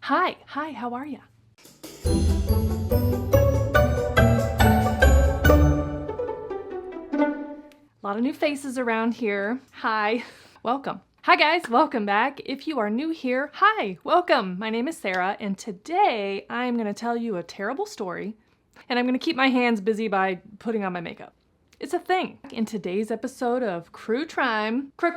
Hi, how are ya? A lot of new faces around here. Hi, welcome. Hi guys, welcome back. If you are new here, hi, welcome. My name is Sarah, and today I'm gonna tell you a terrible story, and I'm gonna keep my hands busy by putting on my makeup. It's a thing. In today's episode of Crue Trime, Crue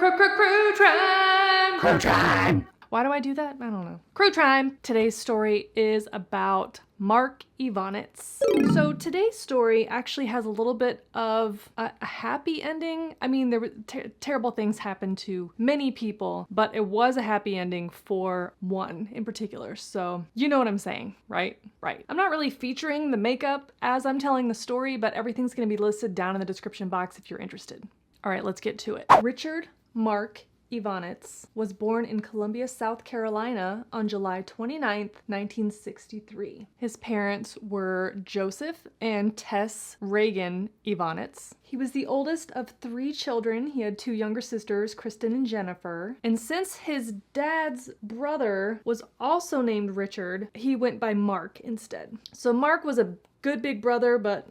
Trime. Why do I do that? I don't know. Crue Trime. Today's story is about Marc Evonitz. So today's story actually has a little bit of a happy ending. I mean, there were terrible things happened to many people, but it was a happy ending for one in particular. So you know what I'm saying, right? Right. I'm not really featuring the makeup as I'm telling the story, but everything's going to be listed down in the description box if you're interested. All right, let's get to it. Richard Marc Evonitz was born in Columbia, South Carolina on July 29th, 1963. His parents were Joseph and Tess Reagan Evonitz. He was the oldest of 3 children. He had 2 younger sisters, Kristen and Jennifer. And since his dad's brother was also named Richard, he went by Marc instead. So Marc was a good big brother, but,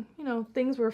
things were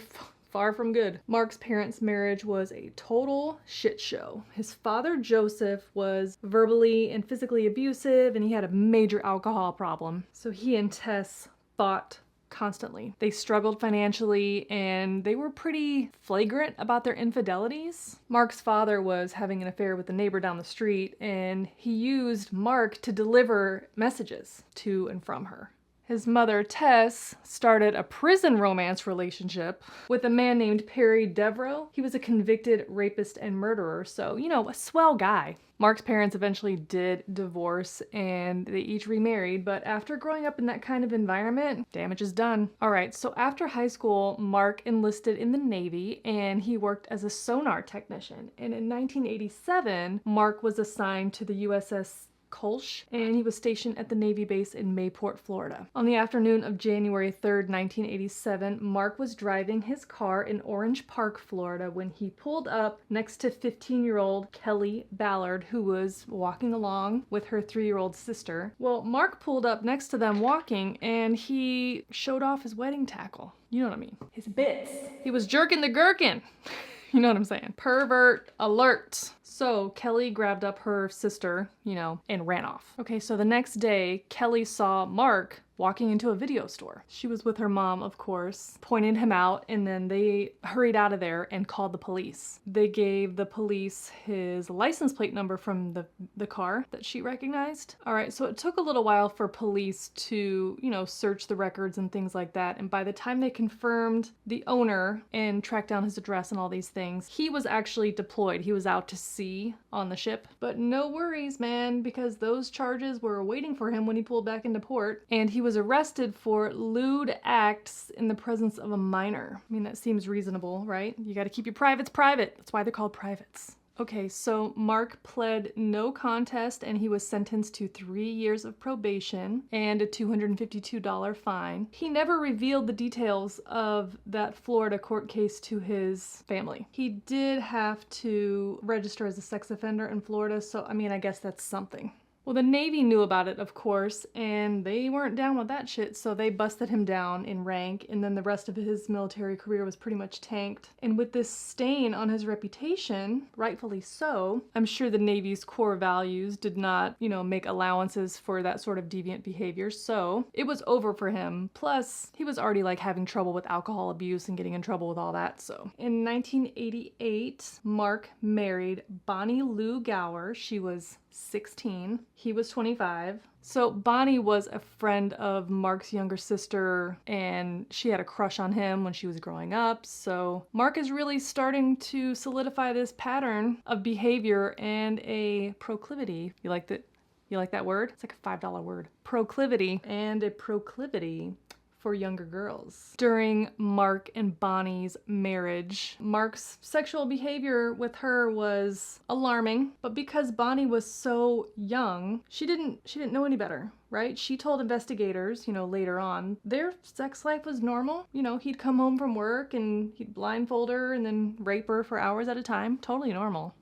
far from good. Marc's parents' marriage was a total shit show. His father, Joseph, was verbally and physically abusive, and he had a major alcohol problem. So he and Tess fought constantly. They struggled financially, and they were pretty flagrant about their infidelities. Marc's father was having an affair with the neighbor down the street, and he used Marc to deliver messages to and from her. His mother, Tess, started a prison romance relationship with a man named Perry Devereaux. He was a convicted rapist and murderer, so, a swell guy. Marc's parents eventually did divorce and they each remarried, but after growing up in that kind of environment, damage is done. All right, so after high school, Marc enlisted in the Navy and he worked as a sonar technician. And in 1987, Marc was assigned to the USS Kolsch, and he was stationed at the Navy base in Mayport, Florida. On the afternoon of January 3rd, 1987, Marc was driving his car in Orange Park, Florida, when he pulled up next to 15-year-old Kelly Ballard, who was walking along with her 3-year-old sister. Well, Marc pulled up next to them walking, and he showed off his wedding tackle. You know what I mean? His bits. He was jerking the gherkin. You know what I'm saying? Pervert alert. So Kelly grabbed up her sister, and ran off. Okay, so the next day, Kelly saw Marc walking into a video store. She was with her mom, of course, pointed him out, and then they hurried out of there and called the police. They gave the police his license plate number from the car that she recognized. All right, so it took a little while for police to, search the records and things like that. And by the time they confirmed the owner and tracked down his address and all these things, he was actually deployed. He was out to sea on the ship. But no worries, man, because those charges were waiting for him when he pulled back into port, and he was arrested for lewd acts in the presence of a minor. I mean, that seems reasonable, right? You got to keep your privates private. That's why they're called privates. Okay, so Marc pled no contest and he was sentenced to 3 years of probation and a $252 fine. He never revealed the details of that Florida court case to his family. He did have to register as a sex offender in Florida, so I guess that's something. Well, the Navy knew about it, of course, and they weren't down with that shit, so they busted him down in rank, and then the rest of his military career was pretty much tanked. And with this stain on his reputation, rightfully so, I'm sure the Navy's core values did not, make allowances for that sort of deviant behavior, so it was over for him. Plus, he was already having trouble with alcohol abuse and getting in trouble with all that, so. In 1988, Marc married Bonnie Lou Gower. She was 16. He was 25. So Bonnie was a friend of Marc's younger sister, and she had a crush on him when she was growing up. So Marc is really starting to solidify this pattern of behavior and a proclivity. You like that word? It's like a $5 word. Proclivity. And a proclivity for younger girls. During Marc and Bonnie's marriage, Marc's sexual behavior with her was alarming, but because Bonnie was so young, she didn't know any better, right? She told investigators, later on, their sex life was normal. He'd come home from work and he'd blindfold her and then rape her for hours at a time. Totally normal.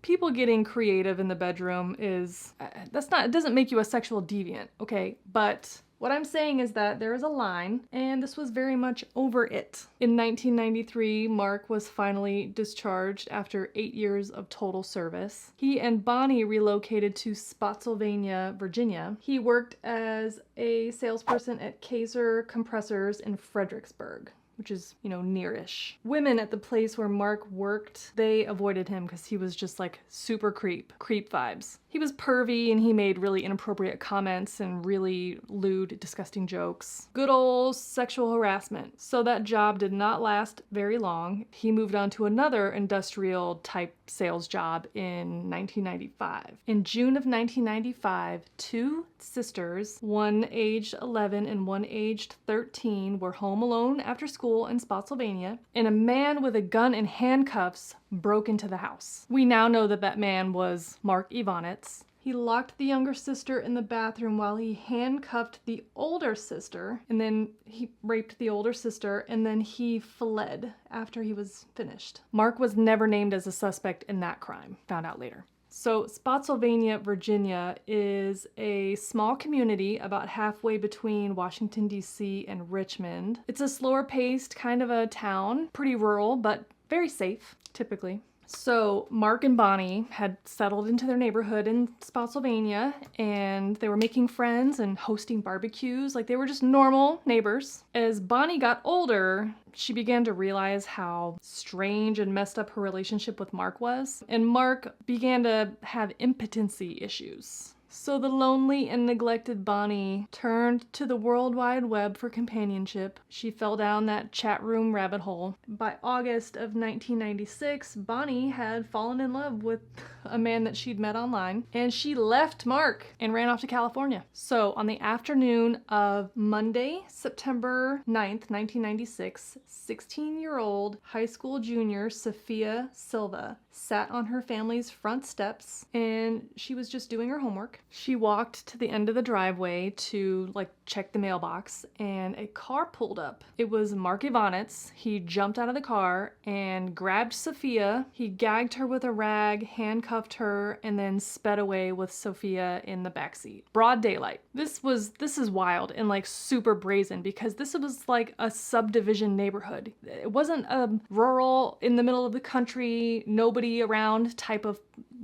people getting creative in the bedroom is, it doesn't make you a sexual deviant, okay? But what I'm saying is that there is a line, and this was very much over it. In 1993, Marc was finally discharged after 8 years of total service. He and Bonnie relocated to Spotsylvania, Virginia. He worked as a salesperson at Kaiser Compressors in Fredericksburg, which is, nearish. Women at the place where Marc worked, they avoided him because he was just like super creep vibes. He was pervy and he made really inappropriate comments and really lewd, disgusting jokes. Good old sexual harassment. So that job did not last very long. He moved on to another industrial type sales job in 1995. In June of 1995, two sisters, one aged 11 and one aged 13, were home alone after school in Spotsylvania, and a man with a gun and handcuffs broke into the house. We now know that that man was Marc Evonitz. He locked the younger sister in the bathroom while he handcuffed the older sister, and then he raped the older sister, and then he fled after he was finished. Marc was never named as a suspect in that crime, found out later. So Spotsylvania, Virginia is a small community about halfway between Washington, D.C. and Richmond. It's a slower paced kind of a town, pretty rural, but very safe, typically. So Marc and Bonnie had settled into their neighborhood in Spotsylvania, and they were making friends and hosting barbecues. Like, they were just normal neighbors. As Bonnie got older, she began to realize how strange and messed up her relationship with Marc was, and Marc began to have impotency issues. So the lonely and neglected Bonnie turned to the World Wide Web for companionship. She fell down that chat room rabbit hole. By August of 1996, Bonnie had fallen in love with a man that she'd met online, and she left Marc and ran off to California. So on the afternoon of Monday, September 9th, 1996, 16-year-old high school junior Sophia Silva sat on her family's front steps, and she was just doing her homework. She walked to the end of the driveway to check the mailbox, and a car pulled up. It was Marc Evonitz. He jumped out of the car and grabbed Sophia. He gagged her with a rag, handcuffed her, and then sped away with Sophia in the backseat. Broad daylight. This is wild and super brazen, because this was like a subdivision neighborhood. It wasn't a rural, in the middle of the country, nobody around type of,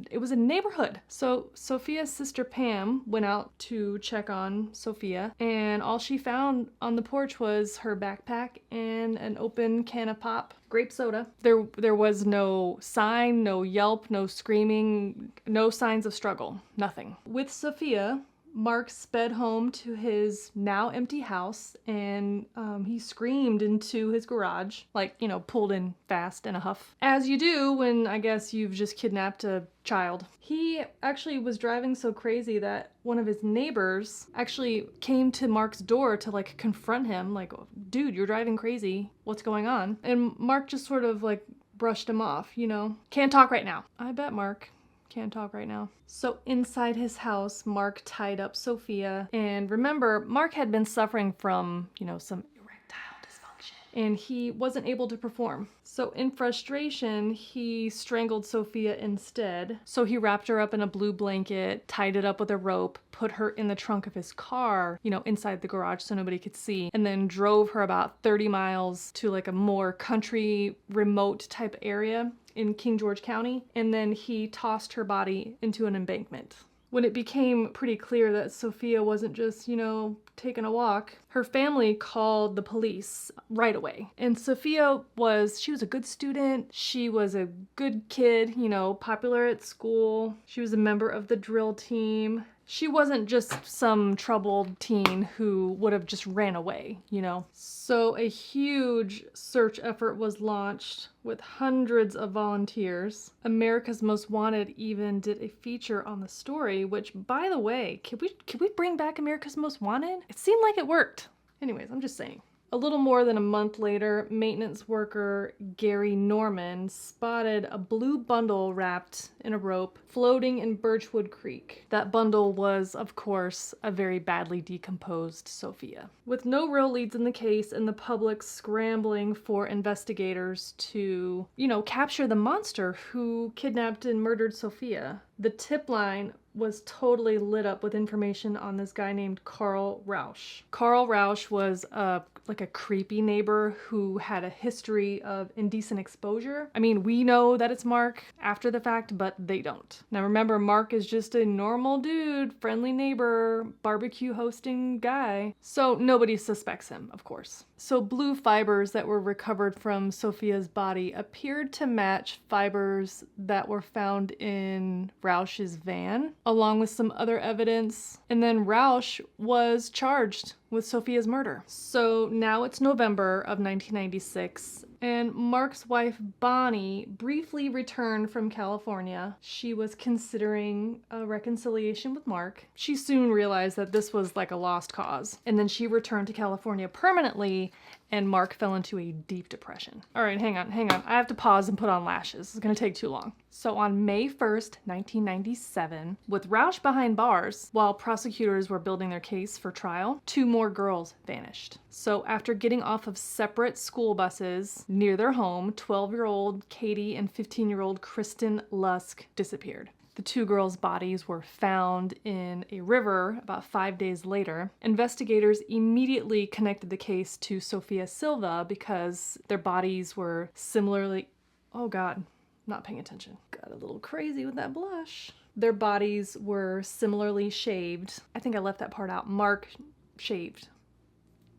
it was a neighborhood. So Sophia's sister Pam went out to check on Sophia, and all she found on the porch was her backpack and an open can of pop grape soda. There was no sign, no yelp, no screaming, no signs of struggle, nothing. With Sophia, Marc sped home to his now empty house, and he screamed into his garage, pulled in fast in a huff. As you do when, I guess, you've just kidnapped a child. He actually was driving so crazy that one of his neighbors actually came to Marc's door to confront him, dude, you're driving crazy. What's going on? And Marc just sort of brushed him off, Can't talk right now. I bet Marc can't talk right now. So inside his house, Marc tied up Sophia. And remember, Marc had been suffering from, some erectile dysfunction, and he wasn't able to perform. So in frustration, he strangled Sophia instead. So he wrapped her up in a blue blanket, tied it up with a rope, put her in the trunk of his car, inside the garage so nobody could see, and then drove her about 30 miles to a more country, remote type area in King George County, and then he tossed her body into an embankment. When it became pretty clear that Sophia wasn't just, taking a walk, her family called the police right away. And Sophia she was a good student. She was a good kid, popular at school. She was a member of the drill team. She wasn't just some troubled teen who would have just ran away, So a huge search effort was launched with hundreds of volunteers. America's Most Wanted even did a feature on the story, which, by the way, could we bring back America's Most Wanted? It seemed like it worked. Anyways, I'm just saying. A little more than a month later, maintenance worker Gary Norman spotted a blue bundle wrapped in a rope floating in Birchwood Creek. That bundle was, of course, a very badly decomposed Sophia. With no real leads in the case and the public scrambling for investigators to, capture the monster who kidnapped and murdered Sophia, the tip line was totally lit up with information on this guy named Carl Rausch. Carl Rausch was like a creepy neighbor who had a history of indecent exposure. I mean, we know that it's Mark after the fact, but they don't. Now remember, Mark is just a normal dude, friendly neighbor, barbecue hosting guy. So nobody suspects him, of course. So blue fibers that were recovered from Sophia's body appeared to match fibers that were found in Rausch's van, along with some other evidence. And then Rausch was charged with Sophia's murder. So now it's November of 1996, and Mark's wife Bonnie briefly returned from California. She was considering a reconciliation with Mark. She soon realized that this was like a lost cause, and then she returned to California permanently, and Mark fell into a deep depression. All right, hang on. I have to pause and put on lashes. It's gonna take too long. So on May 1st, 1997, with Rausch behind bars, while prosecutors were building their case for trial, 2 more girls vanished. So after getting off of separate school buses near their home, 12-year-old Katie and 15-year-old Kristen Lusk disappeared. The 2 girls' bodies were found in a river about 5 days later. Investigators immediately connected the case to Sophia Silva because their bodies were similarly... Oh God, not paying attention. Got a little crazy with that blush. Their bodies were similarly shaved. I think I left that part out. Mark shaved.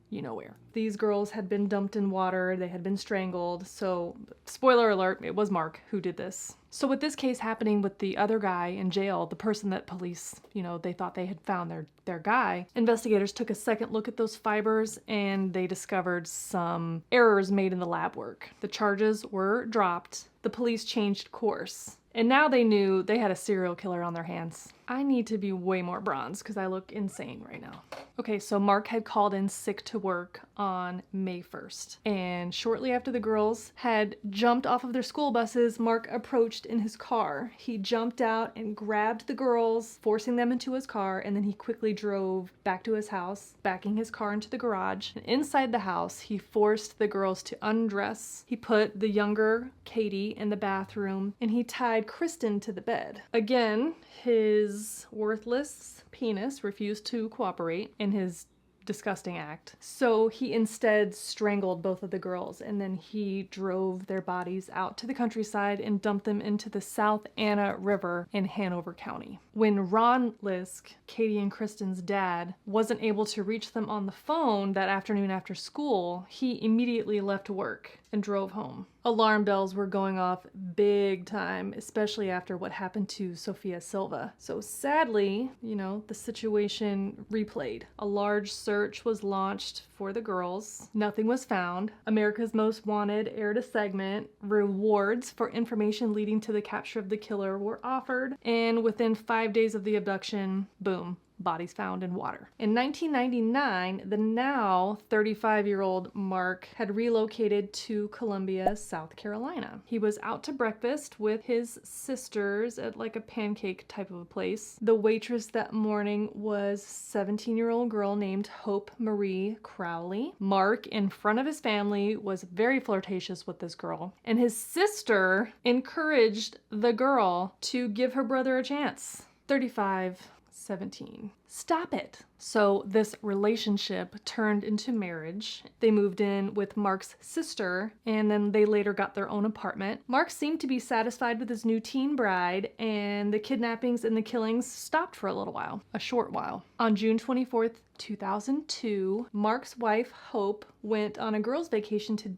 You know where. These girls had been dumped in water, they had been strangled, so spoiler alert, it was Mark who did this. So with this case happening with the other guy in jail, the person that police, they thought they had found their guy, investigators took a second look at those fibers and they discovered some errors made in the lab work. The charges were dropped, the police changed course, and now they knew they had a serial killer on their hands. I need to be way more bronzed because I look insane right now. Okay, so Mark had called in sick to work on May 1st. And shortly after the girls had jumped off of their school buses, Mark approached in his car. He jumped out and grabbed the girls, forcing them into his car, and then he quickly drove back to his house, backing his car into the garage. And inside the house, he forced the girls to undress. He put the younger Katie in the bathroom, and he tied Kristen to the bed. Again, his worthless penis refused to cooperate in his disgusting act. So he instead strangled both of the girls, and then he drove their bodies out to the countryside and dumped them into the South Anna River in Hanover County. When Ron Lusk, Katie and Kristen's dad, wasn't able to reach them on the phone that afternoon after school, he immediately left work and drove home. Alarm bells were going off big time, especially after what happened to Sophia Silva. So sadly, the situation replayed. A large search was launched for the girls. Nothing was found. America's Most Wanted aired a segment. Rewards for information leading to the capture of the killer were offered. And within 5 days of the abduction, boom, bodies found in water. In 1999, the now 35-year-old Mark had relocated to Columbia, South Carolina. He was out to breakfast with his sisters at like a pancake type of a place. The waitress that morning was 17-year-old girl named Hope Marie Crowley. Mark, in front of his family, was very flirtatious with this girl, and his sister encouraged the girl to give her brother a chance. 17. Stop it. So this relationship turned into marriage. They moved in with Mark's sister, and then they later got their own apartment. Mark seemed to be satisfied with his new teen bride, and the kidnappings and the killings stopped for a little while, a short while. On June 24th, 2002, Mark's wife, Hope, went on a girls' vacation to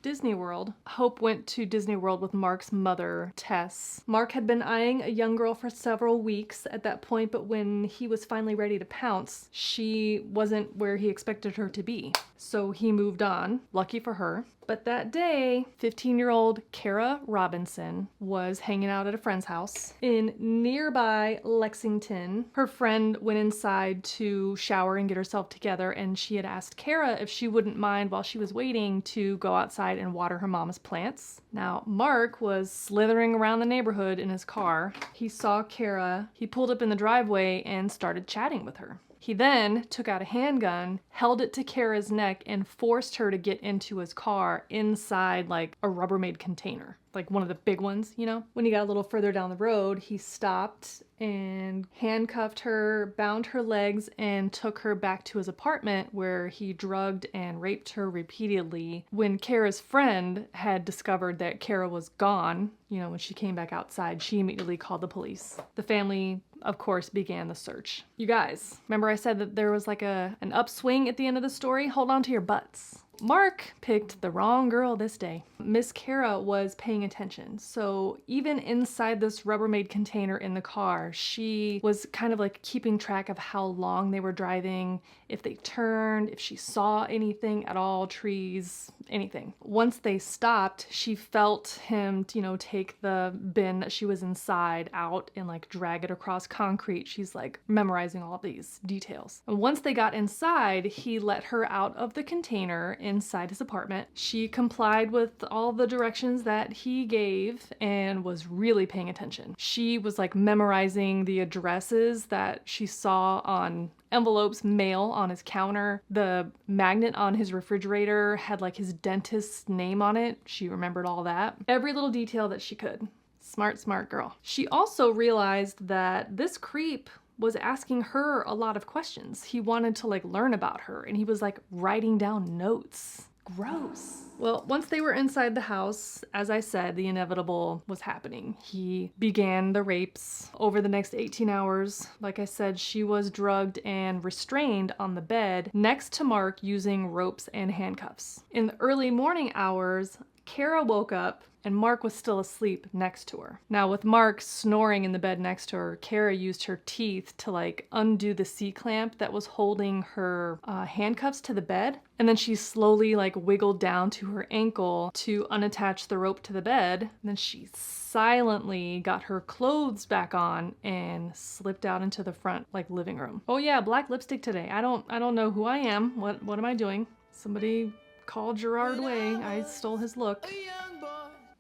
Disney World. Hope went to Disney World with Mark's mother, Tess. Mark had been eyeing a young girl for several weeks at that point, but when he was finally ready to pounce, she wasn't where he expected her to be. So he moved on, lucky for her. But that day, 15-year-old Kara Robinson was hanging out at a friend's house in nearby Lexington. Her friend went inside to shower and get herself together, and she had asked Kara if she wouldn't mind while she was waiting to go outside and water her mama's plants. Now, Mark was slithering around the neighborhood in his car. He saw Kara. He pulled up in the driveway and started chatting with her. He then took out a handgun, held it to Kara's neck, and forced her to get into his car inside like a Rubbermaid container, like one of the big ones, you know? When he got a little further down the road, he stopped and handcuffed her, bound her legs, and took her back to his apartment where he drugged and raped her repeatedly. When Kara's friend had discovered that Kara was gone, you know, when she came back outside, she immediately called the police. The family, of course, began the search. You guys, remember I said that there was like an upswing at the end of the story? Hold on to your butts. Mark picked the wrong girl this day. Miss Kara was paying attention. So even inside this Rubbermaid container in the car, she was kind of like keeping track of how long they were driving, if they turned, if she saw anything at all, trees, anything. Once they stopped, she felt him, you know, take the bin that she was inside out and like drag it across concrete. She's like memorizing all of these details. And once they got inside, he let her out of the container inside his apartment. She complied with all the directions that he gave and was really paying attention. She was like memorizing the addresses that she saw on envelopes, mail on his counter. The magnet on his refrigerator had like his dentist's name on it. She remembered all that. Every little detail that she could. Smart, smart girl. She also realized that this creep was asking her a lot of questions. He wanted to like learn about her, and he was like writing down notes. Gross. Well, once they were inside the house, as I said, the inevitable was happening. He began the rapes. Over the next 18 hours, like I said, she was drugged and restrained on the bed next to Mark using ropes and handcuffs. In the early morning hours, Kara woke up and Mark was still asleep next to her. Now, with Mark snoring in the bed next to her, Kara used her teeth to like undo the C-clamp that was holding her handcuffs to the bed. And then she slowly like wiggled down to her ankle to unattach the rope to the bed. And then she silently got her clothes back on and slipped out into the front like living room. Oh yeah, black lipstick today. I don't know who I am. What am I doing? Somebody called Gerard Way. I stole his look.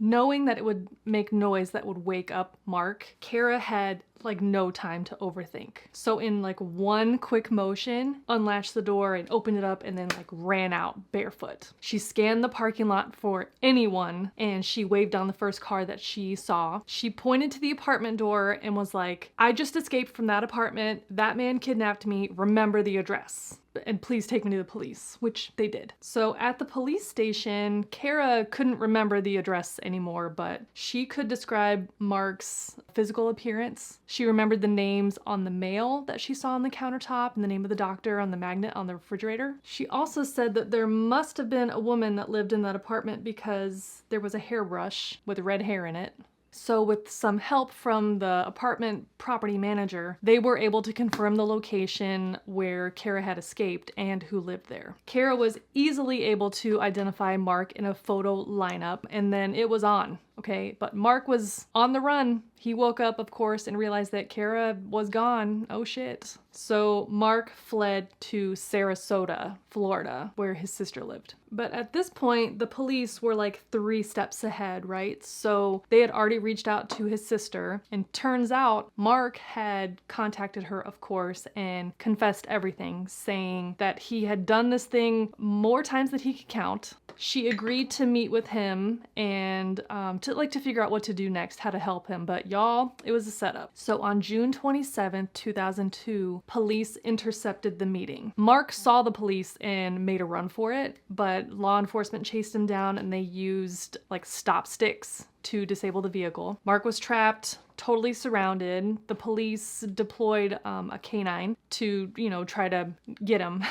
Knowing that it would make noise that would wake up Mark, Kara had like no time to overthink. So in like one quick motion, unlatched the door and opened it up and then like ran out barefoot. She scanned the parking lot for anyone and she waved down the first car that she saw. She pointed to the apartment door and was like, "I just escaped from that apartment. That man kidnapped me. Remember the address. And please take me to the police," which they did. So at the police station, Kara couldn't remember the address anymore, but she could describe Mark's physical appearance. She remembered the names on the mail that she saw on the countertop and the name of the doctor on the magnet on the refrigerator. She also said that there must have been a woman that lived in that apartment because there was a hairbrush with red hair in it. So with some help from the apartment property manager, they were able to confirm the location where Kara had escaped and who lived there. Kara was easily able to identify Mark in a photo lineup, and then it was on. Okay, but Mark was on the run. He woke up, of course, and realized that Kara was gone. Oh shit. So Mark fled to Sarasota, Florida, where his sister lived. But at this point, the police were like 3 steps ahead, right? So they had already reached out to his sister, and turns out Mark had contacted her, of course, and confessed everything, saying that he had done this thing more times than he could count. She agreed to meet with him and to figure out what to do next, how to help him. But y'all, it was a setup. So on June 27th, 2002, police intercepted the meeting. Mark saw the police and made a run for it, but law enforcement chased him down and they used like stop sticks to disable the vehicle. Mark was trapped, totally surrounded. The police deployed a canine to, try to get him.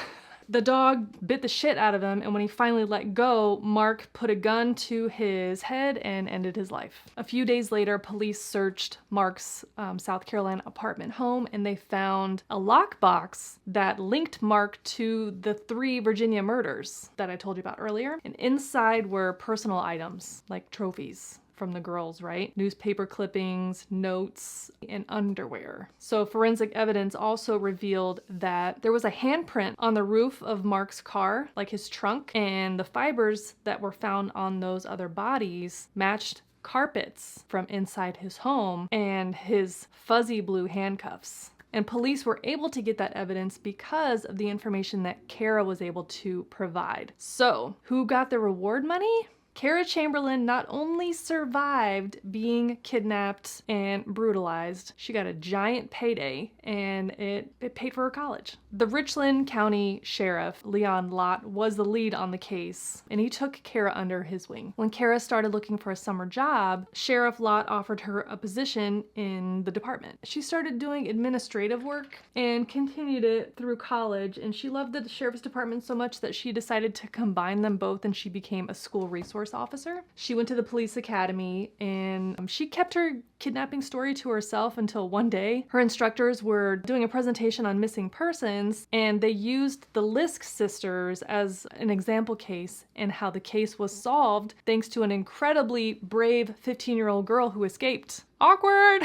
The dog bit the shit out of him, and when he finally let go, Marc put a gun to his head and ended his life. A few days later, police searched Marc's South Carolina apartment home, and they found a lockbox that linked Marc to the 3 Virginia murders that I told you about earlier. And inside were personal items, like trophies from the girls, right? Newspaper clippings, notes, and underwear. So forensic evidence also revealed that there was a handprint on the roof of Marc's car, like his trunk, and the fibers that were found on those other bodies matched carpets from inside his home and his fuzzy blue handcuffs. And police were able to get that evidence because of the information that Kara was able to provide. So, who got the reward money? Kara Chamberlain not only survived being kidnapped and brutalized, she got a giant payday, and it paid for her college. The Richland County Sheriff, Leon Lott, was the lead on the case, and he took Kara under his wing. When Kara started looking for a summer job, Sheriff Lott offered her a position in the department. She started doing administrative work and continued it through college, and she loved the sheriff's department so much that she decided to combine them both, and she became a school resource officer. She went to the police academy, and she kept her kidnapping story to herself until one day her instructors were doing a presentation on missing persons, and they used the Lusk sisters as an example case and how the case was solved thanks to an incredibly brave 15-year-old girl who escaped. Awkward!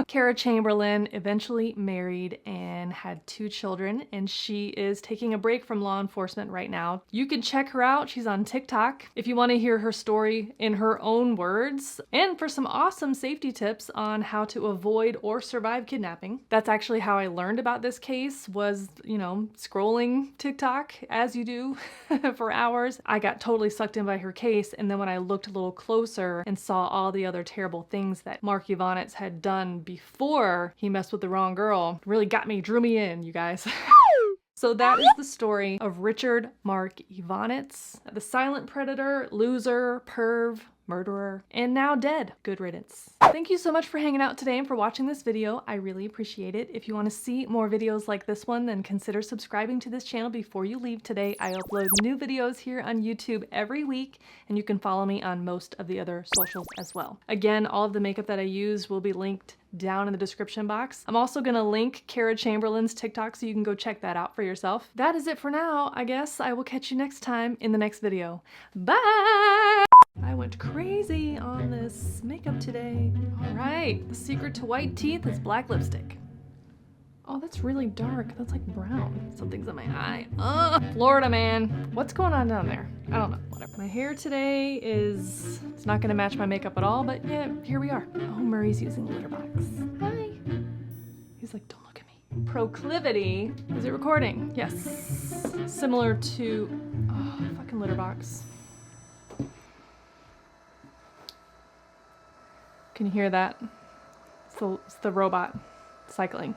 Kara Chamberlain eventually married and had 2 children, and she is taking a break from law enforcement right now. You can check her out. She's on TikTok if you want to hear her story in her own words, and for some awesome safety tips on how to avoid or survive kidnapping. That's actually how I learned about this case, was, scrolling TikTok as you do for hours. I got totally sucked in by her case, and then when I looked a little closer and saw all the other terrible things that Marc Evonitz had done before he messed with the wrong girl, really drew me in, you guys. So that is the story of Richard Marc Evonitz, the silent predator, loser, perv, murderer, and now dead. Good riddance. Thank you so much for hanging out today and for watching this video. I really appreciate it. If you want to see more videos like this one, then consider subscribing to this channel before you leave today. I upload new videos here on YouTube every week, and you can follow me on most of the other socials as well. Again, all of the makeup that I use will be linked down in the description box. I'm also gonna link Kara Chamberlain's TikTok so you can go check that out for yourself. That is it for now. I guess I will catch you next time in the next video. Bye! I went crazy on this makeup today. All right, the secret to white teeth is black lipstick. Oh, that's really dark. That's like brown. Something's in my eye. Ugh, Florida, man. What's going on down there? I don't know, whatever. My hair today it's not gonna match my makeup at all, but yeah, here we are. Oh, Murray's using the litter box. Hi. He's like, don't look at me. Proclivity. Is it recording? Yes. Similar to, oh, fucking litter box. Can you hear that? It's the robot cycling.